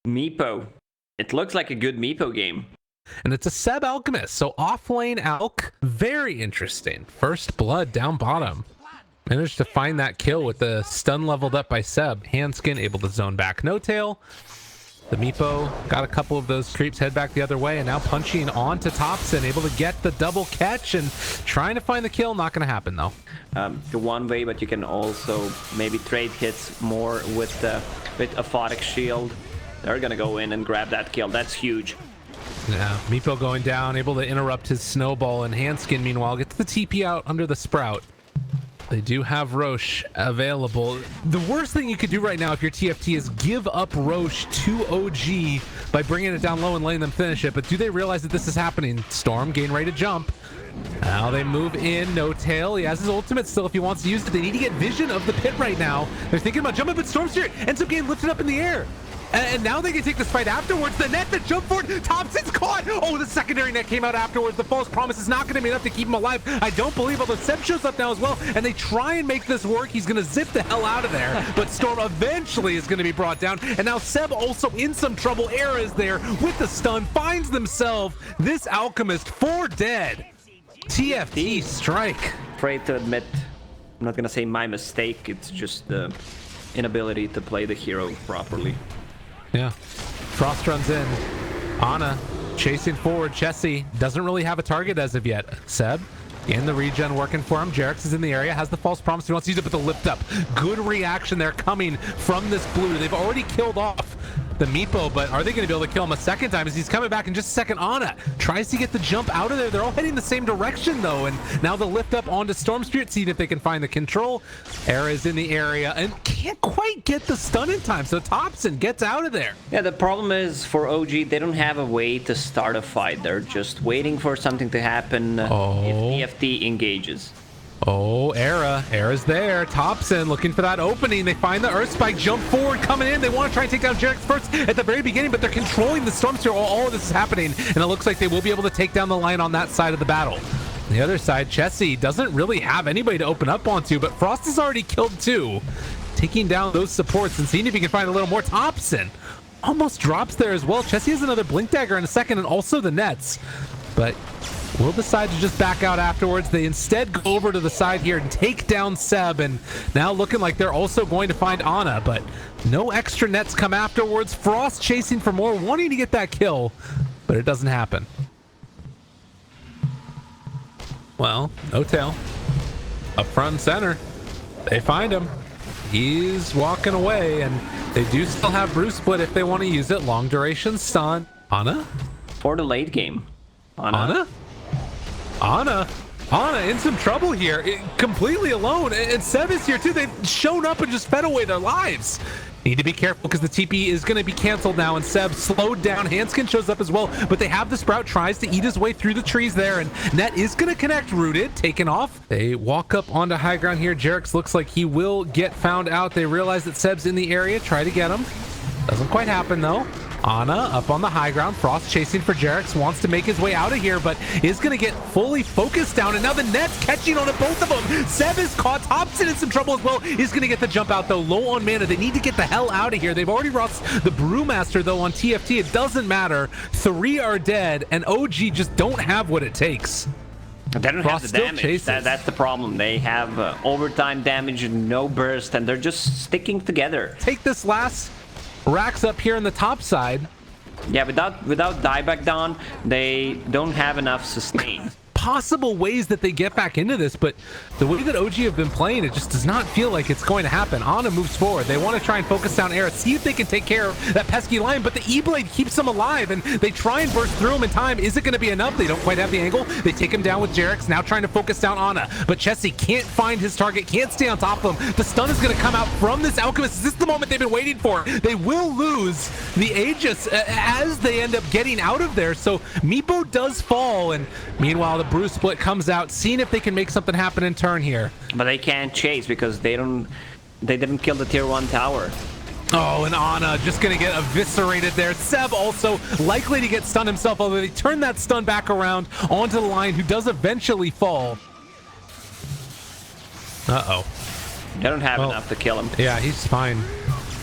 Meepo. It looks like a good Meepo game. And it's a Seb Alchemist, so off-lane Alk, very interesting. First blood down bottom. Managed to find that kill with the stun leveled up by Seb. Handskin able to zone back No Tail. The Meepo got a couple of those creeps head back the other way, and now punching onto Thompson, able to get the double catch and trying to find the kill. Not going to happen though. The one way, but you can also maybe trade hits more with Aphotic Shield. They're going to go in and grab that kill. That's huge. Yeah, Meepo going down, able to interrupt his snowball, and Handskin meanwhile gets the TP out under the Sprout. They do have Roche available. The worst thing you could do right now if you're TFT is give up Roche to OG by bringing it down low and letting them finish it. But do they realize that this is happening? Storm getting ready to jump. Now they move in. No Tail. He has his ultimate still if he wants to use it. They need to get vision of the pit right now. They're thinking about jumping, but Storm Spirit ends up getting lifted up in the air. And now they can take this fight afterwards. The net that jumped forward. Thompson's caught. Oh, the secondary net came out afterwards. The false promise is not going to be enough to keep him alive. I don't believe, although Seb shows up now as well. And they try and make this work. He's going to zip the hell out of there. But Storm eventually is going to be brought down. And now Seb also in some trouble. Era is there with the stun. Finds themselves this Alchemist for dead. TFT strike. Afraid to admit, I'm not going to say my mistake. It's just the inability to play the hero properly. Yeah, Frost runs in. Ana chasing forward. Chessie doesn't really have a target as of yet. Seb in the regen working for him. Jarex is in the area, has the false promise. He wants to use it, but the lift up. Good reaction there coming from this blue. They've already killed off the Meepo, but are they going to be able to kill him a second time as he's coming back in just a second? Ana tries to get the jump out of there. They're all heading the same direction though, and now the lift up onto Storm Spirit, see if they can find the control. Era is in the area and can't quite get the stun in time, so Thompson gets out of there. Yeah, the problem is for OG, they don't have a way to start a fight. They're just waiting for something to happen if TFT engages. Oh, Era's there. Thompson looking for that opening. They find the Earth Spike, jump forward, coming in. They want to try and take down Jarex first at the very beginning, but they're controlling the Storm Sphere. All of this is happening, and it looks like they will be able to take down the line on that side of the battle. On the other side, Chessie doesn't really have anybody to open up onto, but Frost has already killed two. Taking down those supports and seeing if he can find a little more. Thompson almost drops there as well. Chessie has another Blink Dagger in a second, and also the nets, but will decide to just back out afterwards. They instead go over to the side here and take down Seb, and now looking like they're also going to find Ana, but no extra nets come afterwards. Frost chasing for more, wanting to get that kill, but it doesn't happen. Well, No Tail up front and center. They find him. He's walking away, and they do still have Bruce Split if they want to use it. Long duration stun. Ana? For the late game. Ana in some trouble here, completely alone, and Seb is here too. They've shown up and just fed away their lives. Need to be careful because the TP is going to be canceled now, and Seb slowed down. Handskin shows up as well, but they have the Sprout, tries to eat his way through the trees there, and net is going to connect. Rooted, taken off. They walk up onto high ground here. Jarex looks like he will get found out. They realize that Seb's in the area, try to get him. Doesn't quite happen though. Ana up on the high ground. Frost chasing for Jarex, wants to make his way out of here, but is going to get fully focused down, and now the net's catching on to both of them. Seb is caught. Thompson in some trouble as well. Is going to get the jump out though, low on mana. They need to get the hell out of here. They've already lost the Brewmaster though on TFT. It doesn't matter. 3 are dead, and OG just don't have what it takes. They don't Frost have the damage. That's the problem. They have overtime damage and no burst, and they're just sticking together. Take this last racks up here on the top side. Yeah, without dieback down, they don't have enough sustain. Possible ways that they get back into this, but the way that OG have been playing, it just does not feel like it's going to happen. Ana moves forward. They want to try and focus down Era, see if they can take care of that pesky lion, but the E-Blade keeps them alive, and they try and burst through him in time. Is it going to be enough? They don't quite have the angle. They take him down with Jarex, now trying to focus down Ana, but Chessie can't find his target, can't stay on top of him. The stun is going to come out from this Alchemist. Is this the moment they've been waiting for? They will lose the Aegis as they end up getting out of there, so Meepo does fall, and meanwhile the Bruce Split comes out, seeing if they can make something happen in turn here. But they can't chase because they didn't kill the tier 1 tower. Oh, and Ana just gonna get eviscerated there. Seb also likely to get stunned himself, although they turn that stun back around onto the line, who does eventually fall. They don't have enough to kill him. Yeah, he's fine.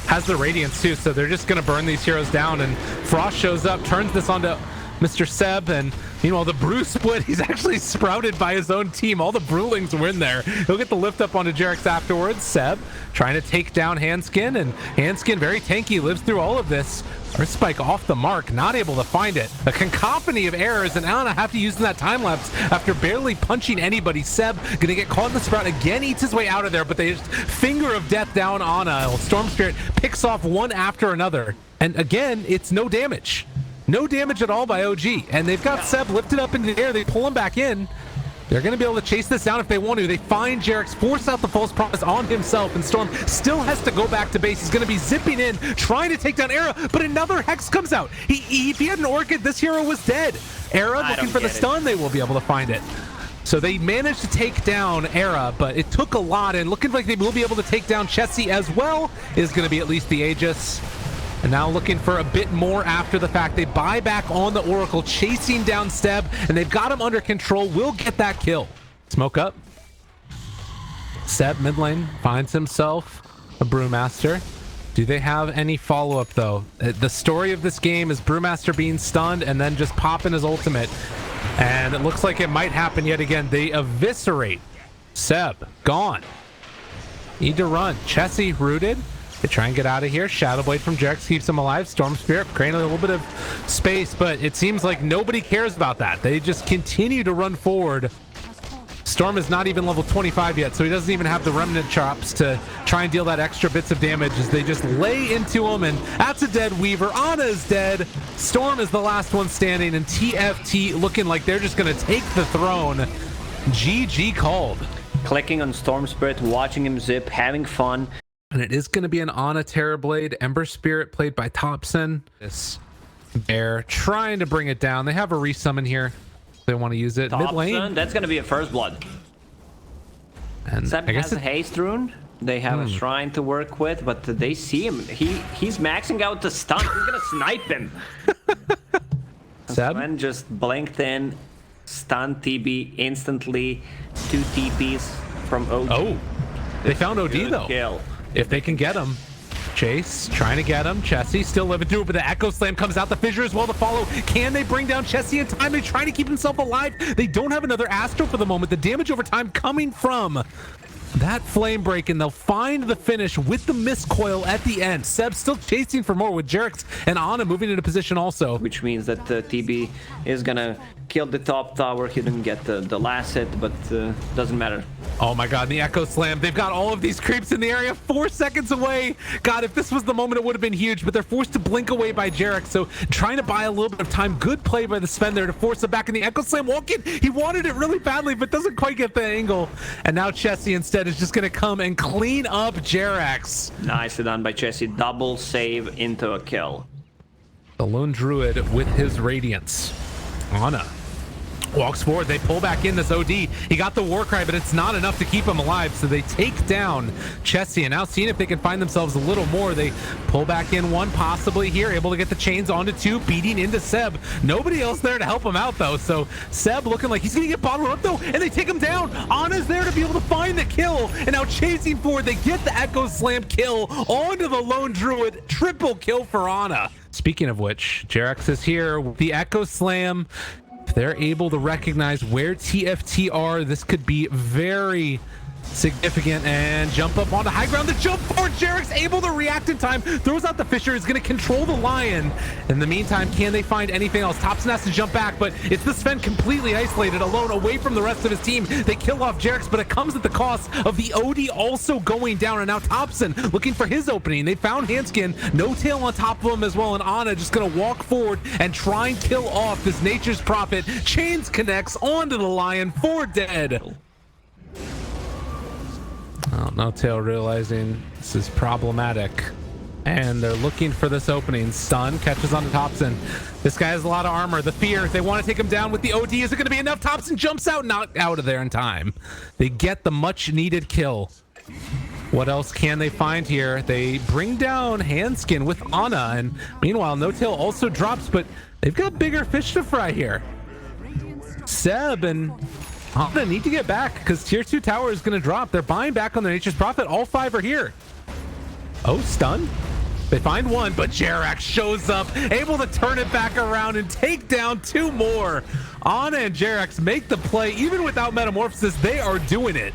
has the Radiance too, so they're just going to burn these heroes down. And Frost shows up, turns this onto Mr. Seb, and meanwhile the brew split, he's actually sprouted by his own team. All the brewlings were in there. He'll get the lift up onto Jarex afterwards. Seb trying to take down Handskin, and Handskin very tanky, lives through all of this. Earth Spike off the mark, not able to find it. A cacophony of errors, and Anna have to use that time lapse after barely punching anybody. Seb gonna get caught in the sprout again, eats his way out of there, but they just finger of death down Anna. Storm Spirit picks off one after another, and again it's no damage. No damage at all by OG, and they've got Seb lifted up into the air. They pull him back in. They're going to be able to chase this down if they want to. They find Jarex, force out the false promise on himself, and Storm still has to go back to base. He's going to be zipping in, trying to take down Era, but another Hex comes out. If he had an Orchid, this hero was dead. Era looking for the stun, they will be able to find it. So they managed to take down Era, but it took a lot, and looking like they will be able to take down Chessie as well. Is going to be at least the Aegis. And now looking for a bit more after the fact. They buy back on the Oracle, chasing down Seb, and they've got him under control. Will get that kill. Smoke up. Seb mid lane finds himself a Brewmaster. Do they have any follow-up though? The story of this game is Brewmaster being stunned and then just popping his ultimate. And it looks like it might happen yet again. They eviscerate Seb. Gone. Need to run. Chessie rooted. They try and get out of here. Shadow Blade from Jarex keeps him alive. Storm Spirit creating a little bit of space, but it seems like nobody cares about that. They just continue to run forward. Storm is not even level 25 yet, so he doesn't even have the remnant chops to try and deal that extra bits of damage as they just lay into him, and that's a dead Weaver. Ana is dead. Storm is the last one standing, and TFT looking like they're just going to take the throne. GG called. Clicking on Storm Spirit, watching him zip, having fun. And it is going to be an Ana Terrorblade. Ember Spirit played by Thompson. This Bear trying to bring it down. They have a resummon here. They want to use it. Thompson, mid lane. that's going to be a first blood. And Seb I guess has a haste rune. They have a shrine to work with, but they see him. He's maxing out the stun. He's going to snipe him. Seb Sven just blinked in, stun TB instantly. 2 TPs from OG. Oh, they found OD though. Kill. If they can get him. Chase trying to get him. Chessie still living through it, but the Echo Slam comes out. The fissure as well to follow. Can they bring down Chessie in time? They try to keep himself alive. They don't have another Astro for the moment. The damage over time coming from that flame break, and they'll find the finish with the miscoil at the end. Seb still chasing for more with Jarex and Ana moving into position also. Which means that TB is gonna kill the top tower. He didn't get the last hit, but doesn't matter. Oh my god, the Echo Slam. They've got all of these creeps in the area 4 seconds away. God, if this was the moment, it would have been huge, but they're forced to blink away by Jarex. So trying to buy a little bit of time. Good play by the Sven there to force him back in the Echo Slam. Walking, he wanted it really badly, but doesn't quite get the angle. And now Chessie instead is just going to come and clean up Jarex. Nicely done by Chessie. Double save into a kill. The Lone Druid with his Radiance. Ana walks forward. They pull back in this OD. He got the Warcry, but it's not enough to keep him alive. So they take down Chessie, and now seeing if they can find themselves a little more. They pull back in one, possibly here, able to get the chains onto 2, beating into Seb. Nobody else there to help him out though. So Seb looking like he's gonna get bottled up though, and they take him down. Ana's there to be able to find the kill, and now chasing forward. They get the Echo Slam kill onto the Lone Druid. Triple kill for Ana. Speaking of which, Jarex is here with the Echo Slam. If they're able to recognize where TFT are, this could be very significant. And jump up onto high ground. The jump forward. Jarex able to react in time. Throws out the Fissure. Is going to control the Lion. In the meantime, can they find anything else? Thompson has to jump back, but it's the Sven completely isolated, alone, away from the rest of his team. They kill off Jarex, but it comes at the cost of the OD also going down. And now Thompson looking for his opening. They found Handskin. No tail on top of him as well. And Ana just going to walk forward and try and kill off this Nature's Prophet. Chains connects onto the Lion for dead. Oh, No Tail realizing this is problematic, and they're looking for this opening. Stun catches on to Thompson. This guy has a lot of armor. The fear, they want to take him down with the OD. Is it going to be enough? Thompson jumps out, not out of there in time. They get the much needed kill. What else can they find here? They bring down Handskin with Ana, and meanwhile No Tail also drops, but they've got bigger fish to fry here. Seb and Ana need to get back because tier 2 tower is going to drop. They're buying back on the Nature's Prophet. All 5 are here. Oh, stun. They find one, but Jerax shows up, able to turn it back around and take down 2 more. Ana and Jerax make the play. Even without Metamorphosis, they are doing it.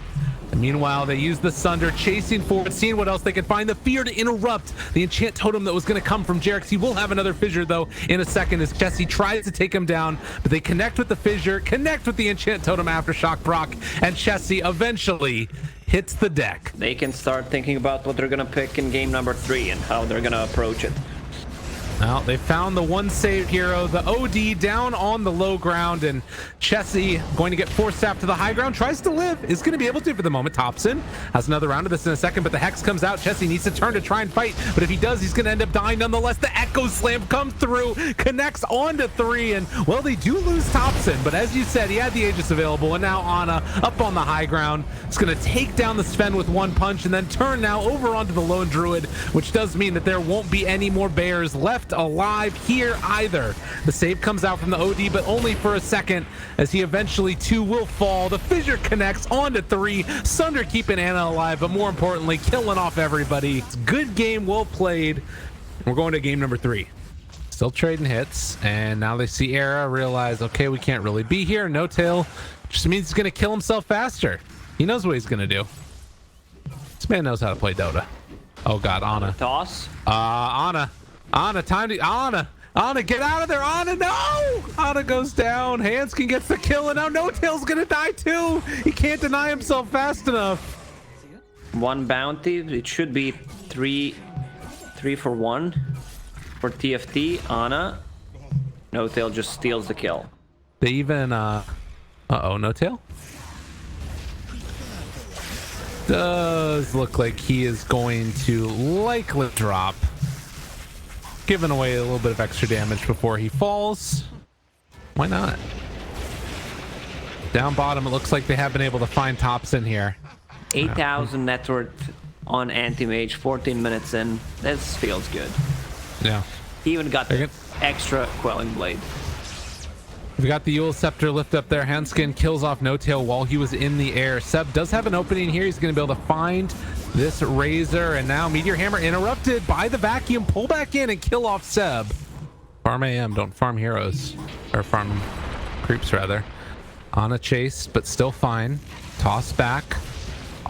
And meanwhile, they use the Sunder, chasing forward, seeing what else they can find. The Fear to interrupt the enchant totem that was going to come from Jerax. He will have another fissure, though, in a second as Jesse tries to take him down. But they connect with the fissure, connect with the enchant totem aftershock proc, and Jesse eventually hits the deck. They can start thinking about what they're going to pick in game number 3 and how they're going to approach it. Well, they found the one save hero, the OD down on the low ground, and Chessie going to get forced up to the high ground, tries to live, is going to be able to for the moment. Thompson has another round of this in a second, but the Hex comes out. Chessie needs to turn to try and fight, but if he does, he's going to end up dying nonetheless. The Echo Slam comes through, connects onto 3, and well, they do lose Thompson, but as you said, he had the Aegis available, and now Ana up on the high ground. It's going to take down the Sven with one punch, and then turn now over onto the Lone Druid, which does mean that there won't be any more bears left alive here either. The save comes out from the OD, but only for a second, as he eventually too will fall. The fissure connects onto 3. Sunder keeping Ana alive, but more importantly, killing off everybody. It's a good game, well played. We're going to game number 3. Still trading hits, and now they see Era, realize, okay, we can't really be here. No Tail just means he's gonna kill himself faster. He knows what he's gonna do. This man knows how to play Dota. Oh god, Ana. Toss. Ana, time to... Ana, get out of there! Ana, no! Ana goes down. Hanskin gets the kill, and now No Tail's gonna die too! He can't deny himself fast enough. 1 bounty. It should be 3 for 1 for TFT. Ana. No Tail just steals the kill. They even... Uh-oh, No Tail? Does look like he is going to likely drop. Giving away a little bit of extra damage before he falls. Why not? Down bottom, it looks like they have been able to find Thompson here. 8,000 net worth on Anti-Mage, 14 minutes in. This feels good. Yeah. He even got the extra Quelling Blade. We've got the Yule Scepter lift up there. Hanskin kills off No Tail while he was in the air. Seb does have an opening here. He's going to be able to find this Razor, and now Meteor Hammer interrupted by the vacuum. Pull back in and kill off Seb. Farm AM, don't farm heroes. Or farm creeps, rather. On a chase, but still fine. Toss back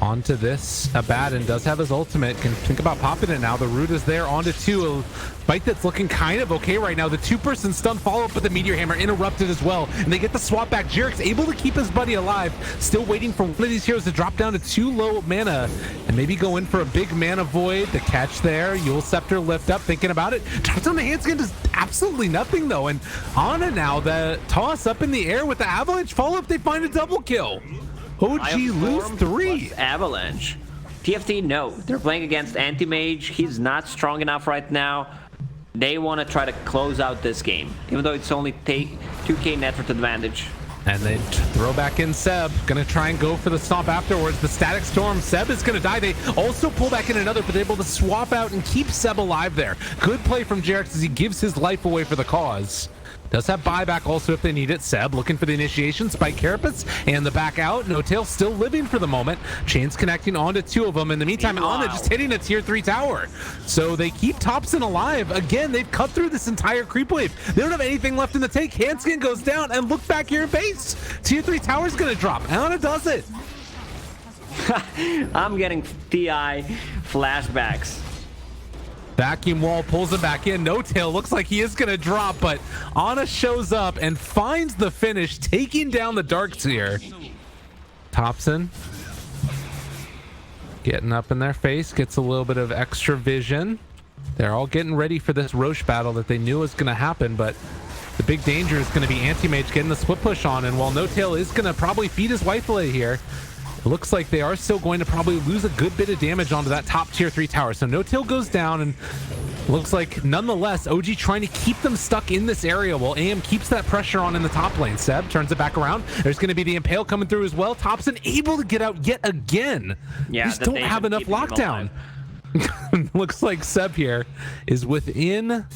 onto this. Abaddon does have his ultimate. Can think about popping it now. The root is there onto 2. A fight that's looking kind of okay right now. The 2-person stun follow-up with the Meteor Hammer interrupted as well, and they get the swap back. Jerax able to keep his buddy alive, still waiting for one of these heroes to drop down to 2 low mana and maybe go in for a big mana void. The catch there. Yule Scepter lift up, thinking about it. Drops on the Hanskin, does absolutely nothing though, and Ana now, the toss up in the air with the avalanche follow-up. They find a double kill. OG lose 3. Avalanche. TFT, no. They're playing against Anti-Mage. He's not strong enough right now. They want to try to close out this game, even though it's only 2k net worth advantage. And they throw back in Seb. Gonna try and go for the stomp afterwards. The Static Storm. Seb is gonna die. They also pull back in another, but they're able to swap out and keep Seb alive there. Good play from Jerax as he gives his life away for the cause. Does have buyback also if they need it. Seb looking for the initiation. Spike Carapace and the back out. No Tail still living for the moment. Chains connecting onto 2 of them. In the meantime, Ana just hitting a tier 3 tower. So they keep Thompson alive. Again, they've cut through this entire creep wave. They don't have anything left in the tank. Hanskin goes down, and look back here in base. Tier 3 tower's gonna drop. Ana does it. I'm getting TI flashbacks. Vacuum wall pulls him back in. No Tail looks like he is going to drop, but Ana shows up and finds the finish, taking down the Darkseer. Thompson getting up in their face, gets a little bit of extra vision. They're all getting ready for this Roche battle that they knew was going to happen, but the big danger is going to be Anti-Mage getting the split push on, and while No Tail is going to probably feed his wife away here, it looks like they are still going to probably lose a good bit of damage onto that top tier 3 tower. So No Tail goes down, and looks like nonetheless OG trying to keep them stuck in this area while AM keeps that pressure on in the top lane. Seb turns it back around. There's going to be the Impale coming through as well. Thompson able to get out yet again. Yeah, they just don't have enough lockdown. Looks like Seb here is within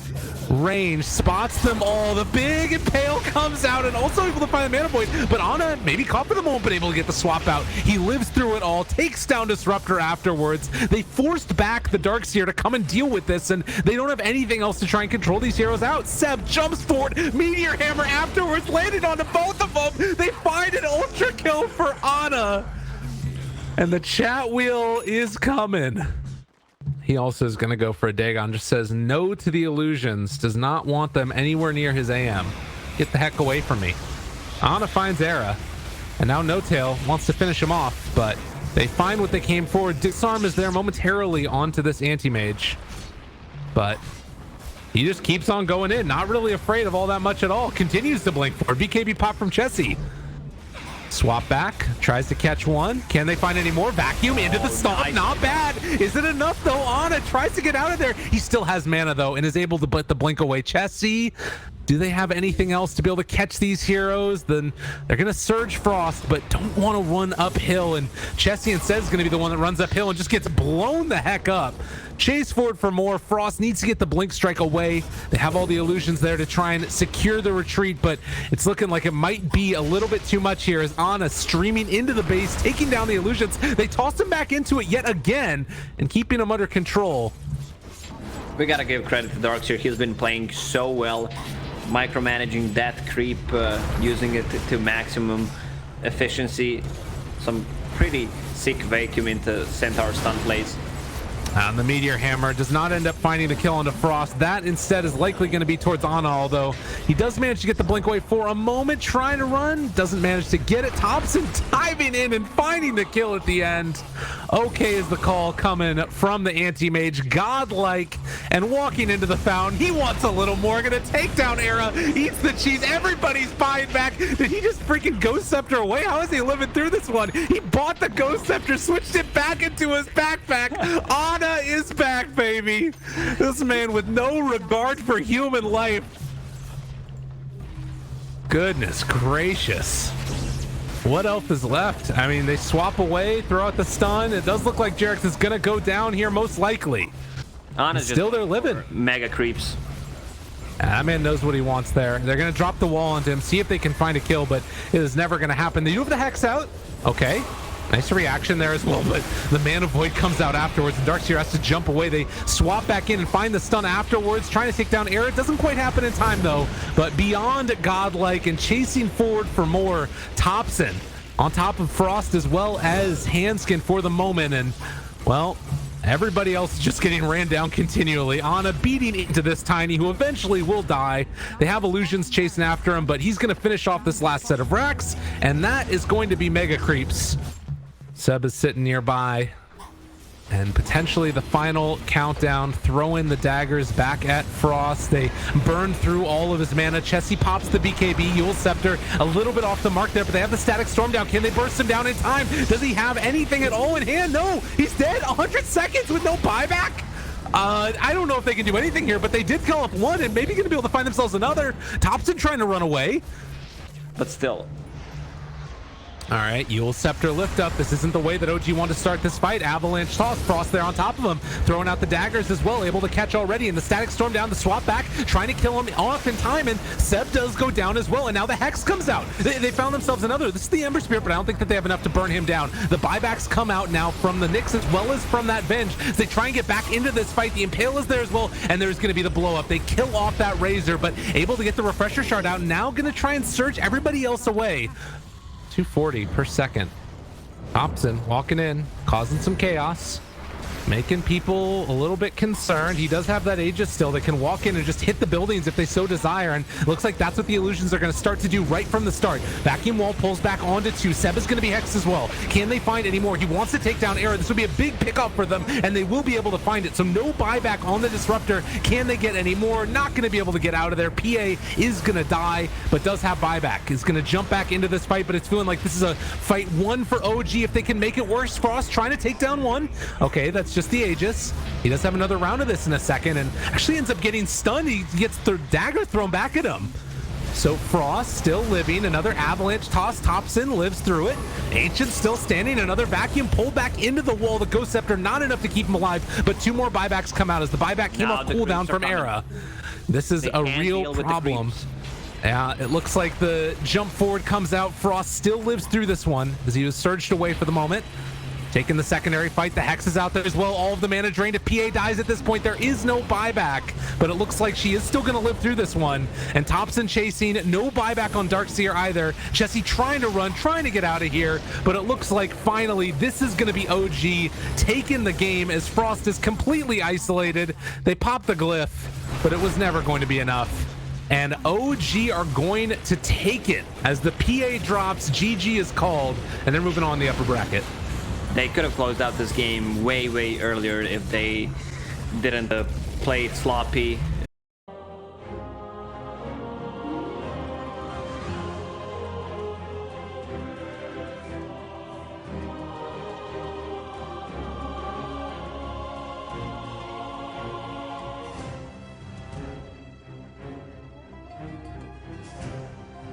range, spots them all. The big Impale comes out and also able to find the Mana Void, but Ana maybe caught for the moment, but able to get the swap out. He lives through it all, takes down Disruptor afterwards. They forced back the Darkseer to come and deal with this, and they don't have anything else to try and control these heroes out. Seb jumps forward, Meteor Hammer afterwards, landed onto both of them. They find an ultra kill for Ana, and the chat wheel is coming. He also is going to go for a Dagon, just says no to the illusions, does not want them anywhere near his AM. Get the heck away from me. Ana finds Era, and now No Tail wants to finish him off, but they find what they came for. Disarm is there momentarily onto this anti-mage, but he just keeps on going in, not really afraid of all that much at all. Continues to blink for BKB pop from Chessie. Swap back, tries to catch one. Can they find any more? Vacuum into the stop, nice. Not bad. Is it enough though? Ana tries to get out of there. He still has mana though and is able to put the blink away. Chessie, do they have anything else to be able to catch these heroes? Then they're gonna Surge Frost, but don't want to run uphill, and Chessie instead is gonna be the one that runs uphill and just gets blown the heck up. Chase forward for more. Frost needs to get the blink strike away. They have all the illusions there to try and secure the retreat, but it's looking like it might be a little bit too much here as Ana streaming into the base, taking down the illusions. They toss him back into it yet again and keeping him under control. We gotta give credit to Darkseer. He's been playing so well, micromanaging that creep, using it to maximum efficiency. Some pretty sick vacuum into Centaur stun plays. And the Meteor Hammer does not end up finding the kill onto Frost. That instead is likely going to be towards Ana, although he does manage to get the blink away for a moment, trying to run, doesn't manage to get it. Thompson diving in and finding the kill at the end. Okay is the call coming from the anti-mage, godlike, and walking into the fountain. He wants a little more, gonna take down Era, eats the cheese, everybody's buying back. Did he just freaking Ghost Scepter away? How is he living through this one? He bought the Ghost Scepter, switched it back into his backpack. Ana is back, baby. This man with no regard for human life. Goodness gracious. What else is left? I mean, they swap away, throw out the stun. It does look like Jerax is gonna go down here most likely. Ana's still there living. Mega creeps. That man knows what he wants there. They're gonna drop the wall onto him, see if they can find a kill, but it is never gonna happen. They do have the Hex out. Okay. Nice reaction there as well, but the Mana Void comes out afterwards, and Darkseer has to jump away. They swap back in and find the stun afterwards, trying to take down Era. It doesn't quite happen in time, though, but beyond godlike and chasing forward for more. Thompson on top of Frost as well as Handskin for the moment, and, well, everybody else is just getting ran down continually. Ana beating into this Tiny, who eventually will die. They have illusions chasing after him, but he's going to finish off this last set of racks, and that is going to be Mega Creeps. Seb is sitting nearby, and potentially the final countdown, throw in the daggers back at Frost. They burn through all of his mana. Chessie pops the BKB, Eul Scepter a little bit off the mark there, but they have the Static Storm down. Can they burst him down in time? Does he have anything at all in hand? No, he's dead. 100 seconds with no buyback. I don't know if they can do anything here, but they did kill up one and maybe gonna be able to find themselves another. Thompson trying to run away, but still. All right, Eul Scepter lift up. This isn't the way that OG wanted to start this fight. Avalanche toss, Frost there on top of him, throwing out the daggers as well, able to catch already, and the Static Storm down, the swap back, trying to kill him off in time, and Seb does go down as well, and now the Hex comes out. They found themselves another. This is the Ember Spirit, but I don't think that they have enough to burn him down. The buybacks come out now from the Nyx as well as from that Venge. As they try and get back into this fight, the Impale is there as well, and there's going to be the blow up. They kill off that Razor, but able to get the Refresher Shard out, now going to try and surge everybody else away. 240 per second. Thompson walking in, causing some chaos, making people a little bit concerned. He does have that Aegis still that can walk in and just hit the buildings if they so desire, and it looks like that's what the illusions are going to start to do right from the start. Vacuum wall pulls back onto 2. Seb is going to be hexed as well. Can they find any more? He wants to take down Era. This will be a big pickup for them, and they will be able to find it. So no buyback on the Disruptor. Can they get any more? Not going to be able to get out of there. PA is going to die, but does have buyback. Is going to jump back into this fight, but it's feeling like this is a fight one for OG if they can make it worse. Frost trying to take down one. Okay, that's just the Aegis. He does have another round of this in a second, and actually ends up getting stunned. He gets the dagger thrown back at him. So Frost still living, another avalanche toss, Thompson lives through it. Ancient still standing, another vacuum pulled back into the wall. The Ghost Scepter not enough to keep him alive, but 2 more buybacks come out as the buyback came off cooldown from Era. This is a real problem. Yeah, it looks like the jump forward comes out. Frost still lives through this one as he was surged away for the moment. Taking the secondary fight, the Hex is out there as well. All of the mana drained. If PA dies at this point, there is no buyback, but it looks like she is still going to live through this one. And Thompson chasing, no buyback on Darkseer either. Jesse trying to run, trying to get out of here, but it looks like finally this is going to be OG taking the game as Frost is completely isolated. They pop the glyph, but it was never going to be enough. And OG are going to take it as the PA drops, GG is called, and they're moving on the upper bracket. They could have closed out this game way earlier if they didn't play it sloppy.